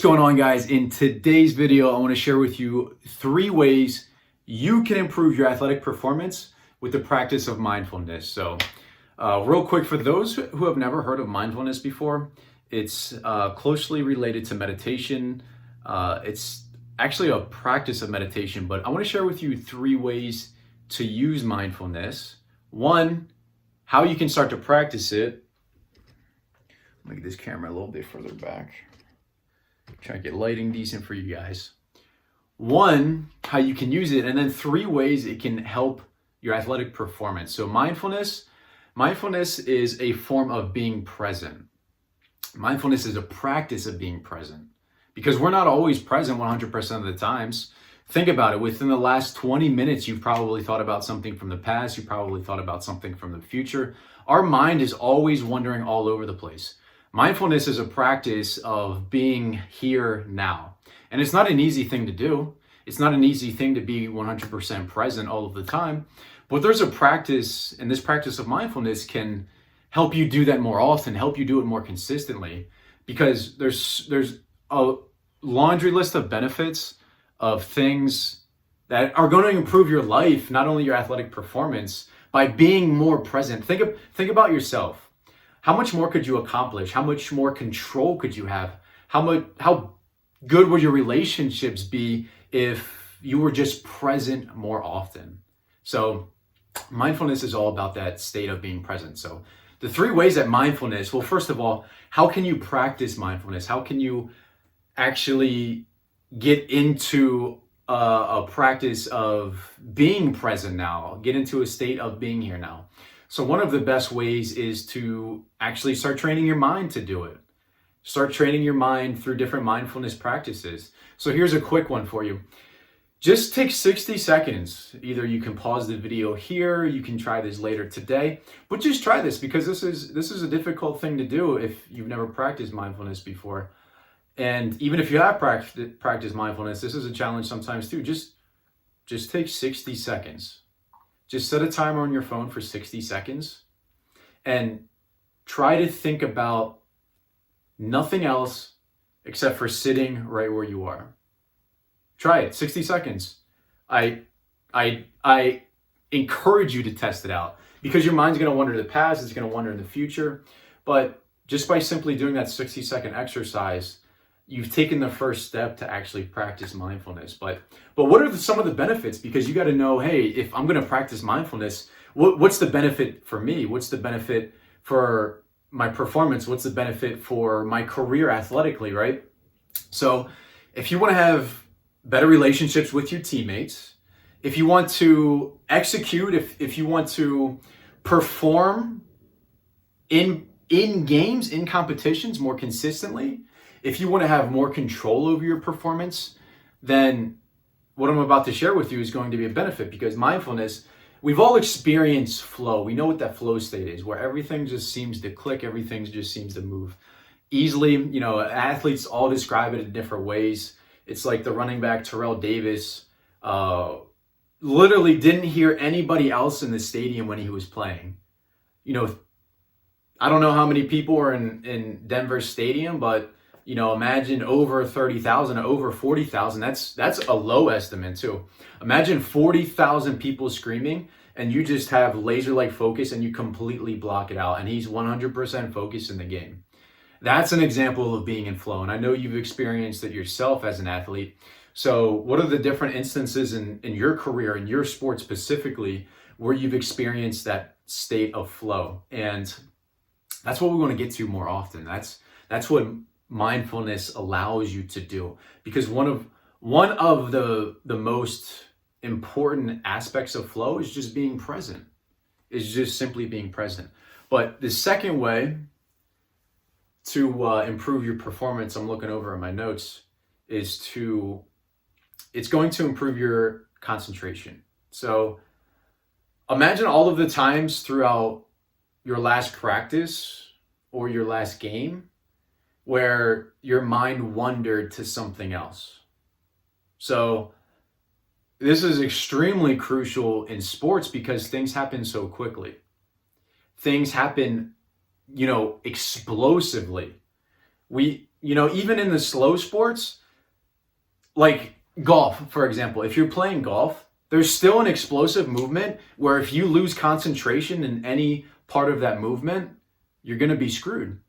going on, guys? In today's video, I want to share with you 3 ways you can improve your athletic performance with the practice of mindfulness. So real quick, for those who have never heard of mindfulness before, it's closely related to meditation. It's actually a practice of meditation, but I want to share with you 3 ways to use mindfulness. 1, how you can start to practice it. Let me get this camera a little bit further back. Try to get lighting decent for you guys. 1, how you can use it, and then 3 ways it can help your athletic performance. So mindfulness is a form of being present. Mindfulness is a practice of being present because we're not always present 100% of the times. Think about it. Within the last 20 minutes, you've probably thought about something from the past. You probably thought about something from the future. Our mind is always wandering all over the place. Mindfulness is a practice of being here now. And it's not an easy thing to do. It's not an easy thing to be 100% present all of the time. But there's a practice, and this practice of mindfulness can help you do that more often, help you do it more consistently, because there's a laundry list of benefits of things that are going to improve your life, not only your athletic performance, by being more present. Think about yourself. How much more could you accomplish? How much more control could you have? How good would your relationships be if you were just present more often? So mindfulness is all about that state of being present. So the 3 ways that mindfulness, well, first of all, how can you practice mindfulness? How can you actually get into a practice of being present now, get into a state of being here now? So one of the best ways is to actually start training your mind to do it. Start training your mind through different mindfulness practices. So here's a quick one for you. Just take 60 seconds. Either you can pause the video here, you can try this later today, but just try this because this is a difficult thing to do if you've never practiced mindfulness before. And even if you have practiced mindfulness, this is a challenge sometimes too. Just take 60 seconds. Just set a timer on your phone for 60 seconds and try to think about nothing else except for sitting right where you are. Try it, 60 seconds. I encourage you to test it out because your mind's going to wander to the past, it's going to wander in the future. But just by simply doing that 60-second exercise, you've taken the first step to actually practice mindfulness. But what are some of the benefits? Because you got to know, hey, if I'm going to practice mindfulness, what's the benefit for me? What's the benefit for my performance? What's the benefit for my career athletically, right? So if you want to have better relationships with your teammates, if you want to execute, if you want to perform in games, in competitions more consistently, if you want to have more control over your performance, then what I'm about to share with you is going to be a benefit because mindfulness, we've all experienced flow. We know what that flow state is, where everything just seems to click, everything just seems to move easily. You know, athletes all describe it in different ways. It's like the running back Terrell Davis literally didn't hear anybody else in the stadium when he was playing. You know, I don't know how many people are in Denver Stadium, but you know, imagine over 30,000, over 40,000. That's a low estimate too. Imagine 40,000 people screaming and you just have laser-like focus and you completely block it out and he's 100% focused in the game. That's an example of being in flow. And I know you've experienced it yourself as an athlete. So what are the different instances in your career, in your sport specifically, where you've experienced that state of flow? And that's what we want to get to more often. That's what mindfulness allows you to do, because one of the most important aspects of flow is just being present, is just simply being present. But the second way to improve your performance, I'm looking over at my notes, it's going to improve your concentration. So imagine all of the times throughout your last practice or your last game where your mind wandered to something else. So this is extremely crucial in sports because things happen so quickly. Things happen, explosively. even in the slow sports, like golf, for example, if you're playing golf, there's still an explosive movement where if you lose concentration in any part of that movement, you're going to be screwed,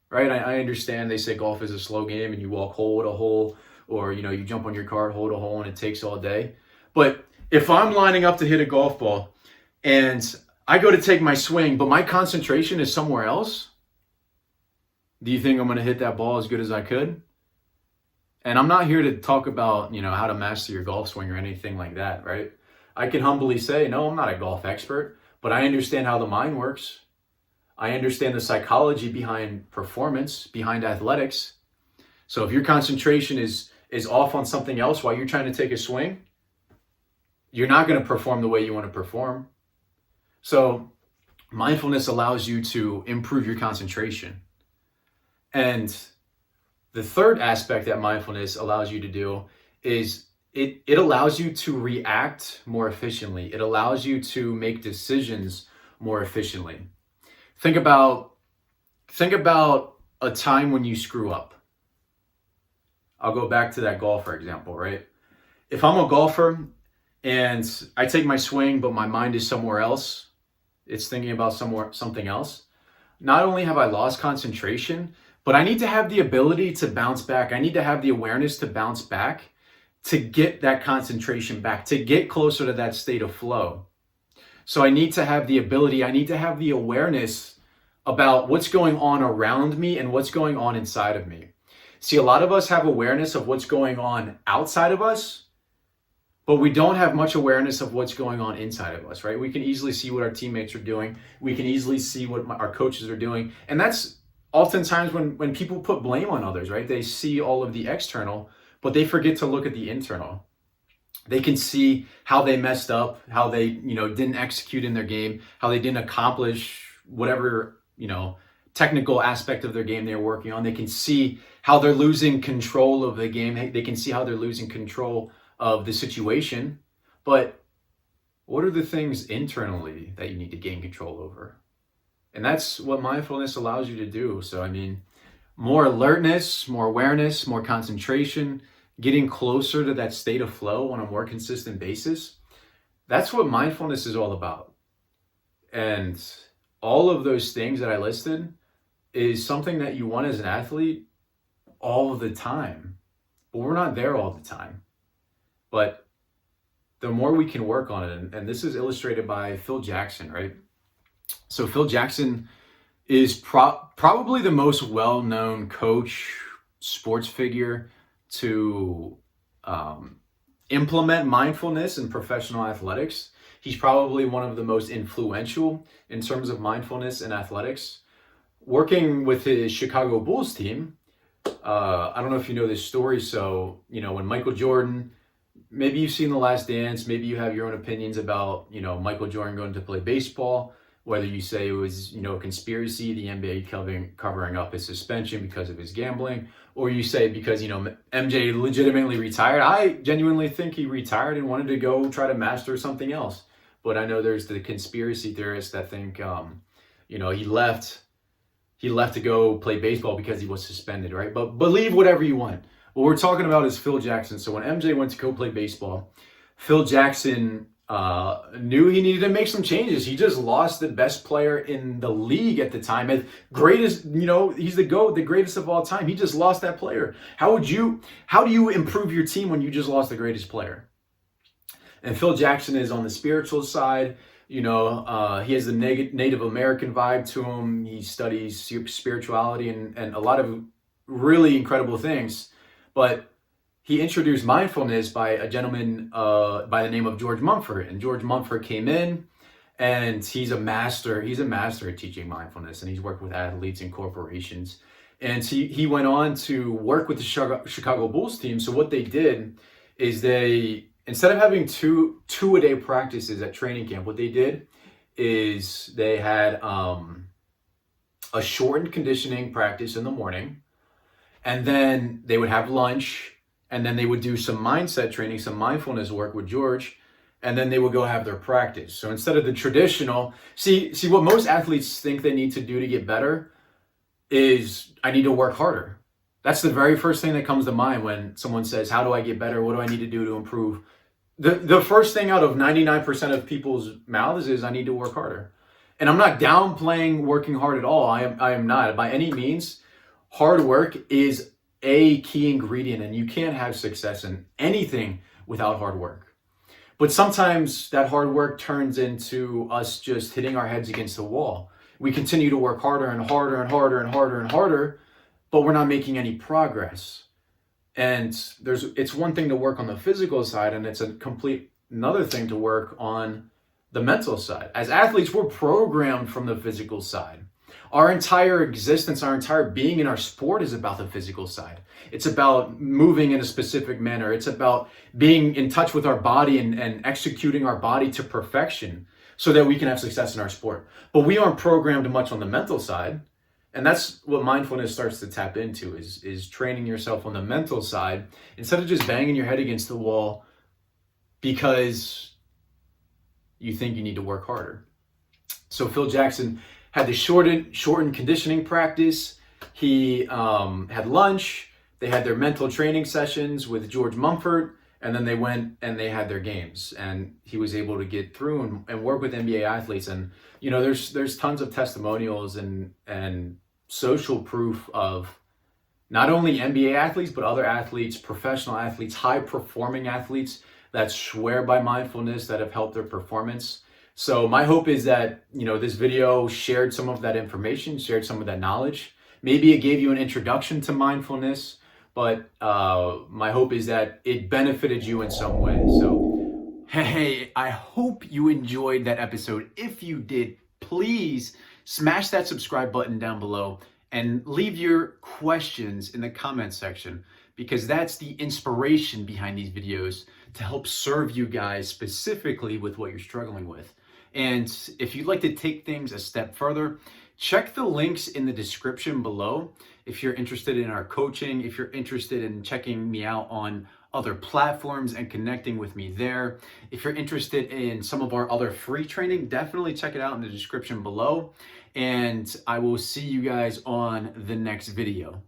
right? I understand they say golf is a slow game and you walk hold a hole, or, you jump on your cart, hold a hole, and it takes all day. But if I'm lining up to hit a golf ball and I go to take my swing, but my concentration is somewhere else, do you think I'm going to hit that ball as good as I could? And I'm not here to talk about, how to master your golf swing or anything like that, right? I can humbly say, no, I'm not a golf expert, but I understand how the mind works. I understand the psychology behind performance, behind athletics. So if your concentration is off on something else while you're trying to take a swing, you're not going to perform the way you want to perform. So mindfulness allows you to improve your concentration. And the third aspect that mindfulness allows you to do is it allows you to react more efficiently. It allows you to make decisions more efficiently. Think about a time when you screw up. I'll go back to that golfer example, right? If I'm a golfer and I take my swing, but my mind is somewhere else, it's thinking about something else, not only have I lost concentration, but I need to have the ability to bounce back. I need to have the awareness to bounce back, to get that concentration back, to get closer to that state of flow. So I need to have the ability, I need to have the awareness about what's going on around me and what's going on inside of me. See, a lot of us have awareness of what's going on outside of us, but we don't have much awareness of what's going on inside of us, right? We can easily see what our teammates are doing. We can easily see what our coaches are doing. And that's oftentimes when people put blame on others, right? They see all of the external, but they forget to look at the internal. They can see how they messed up, how they, didn't execute in their game, how they didn't accomplish whatever, technical aspect of their game they're working on. They can see how they're losing control of the game. They can see how they're losing control of the situation. But what are the things internally that you need to gain control over? And that's what mindfulness allows you to do. So, more alertness, more awareness, more concentration, getting closer to that state of flow on a more consistent basis. That's what mindfulness is all about. And all of those things that I listed is something that you want as an athlete all the time. But we're not there all the time. But the more we can work on it, and this is illustrated by Phil Jackson, right? So Phil Jackson is probably the most well-known coach, sports figure to implement mindfulness in professional athletics. He's probably one of the most influential in terms of mindfulness in athletics. Working with his Chicago Bulls team, I don't know if you know this story. So, when Michael Jordan, maybe you've seen The Last Dance, maybe you have your own opinions about, Michael Jordan going to play baseball, whether you say it was, a conspiracy, the NBA covering up his suspension because of his gambling, or you say because, MJ legitimately retired. I genuinely think he retired and wanted to go try to master something else. But I know there's the conspiracy theorists that think, he left to go play baseball because he was suspended, right? But believe whatever you want. What we're talking about is Phil Jackson. So when MJ went to go play baseball, Phil Jackson knew he needed to make some changes. He just lost the best player in the league at the time. And greatest, he's the GOAT, the greatest of all time. He just lost that player. How do you improve your team when you just lost the greatest player? And Phil Jackson is on the spiritual side. He has the Native American vibe to him. He studies spirituality and a lot of really incredible things. But he introduced mindfulness by a gentleman by the name of George Mumford. And George Mumford came in, and he's a master at teaching mindfulness, and he's worked with athletes and corporations. And he went on to work with the Chicago Bulls team. So what they did is instead of having two-a-day practices at training camp, what they did is they had a shortened conditioning practice in the morning, and then they would have lunch, and then they would do some mindset training, some mindfulness work with George, and then they would go have their practice. So instead of the traditional, see what most athletes think they need to do to get better is, I need to work harder. That's the very first thing that comes to mind when someone says, how do I get better? What do I need to do to improve? The first thing out of 99% of people's mouths is, I need to work harder. And I'm not downplaying working hard at all. I am not by any means. Hard work is a key ingredient, and you can't have success in anything without hard work. But sometimes that hard work turns into us just hitting our heads against the wall. We continue to work harder and harder and harder and harder and harder, but we're not making any progress. And it's one thing to work on the physical side, and it's a complete another thing to work on the mental side. As athletes, we're programmed from the physical side. Our entire existence, our entire being in our sport is about the physical side. It's about moving in a specific manner. It's about being in touch with our body and executing our body to perfection so that we can have success in our sport. But we aren't programmed much on the mental side. And that's what mindfulness starts to tap into, is training yourself on the mental side instead of just banging your head against the wall because you think you need to work harder. So Phil Jackson had the shortened conditioning practice. He had lunch. They had their mental training sessions with George Mumford, and then they went and they had their games. And he was able to get through and work with NBA athletes. And there's tons of testimonials and social proof of not only NBA athletes, but other athletes, professional athletes, high performing athletes that swear by mindfulness, that have helped their performance. So my hope is that, this video shared some of that information, shared some of that knowledge. Maybe it gave you an introduction to mindfulness, but my hope is that it benefited you in some way. So, hey, I hope you enjoyed that episode. If you did, please smash that subscribe button down below and leave your questions in the comment section, because that's the inspiration behind these videos, to help serve you guys specifically with what you're struggling with. And if you'd like to take things a step further, check the links in the description below. If you're interested in our coaching, if you're interested in checking me out on other platforms and connecting with me there, if you're interested in some of our other free training, definitely check it out in the description below. And I will see you guys on the next video.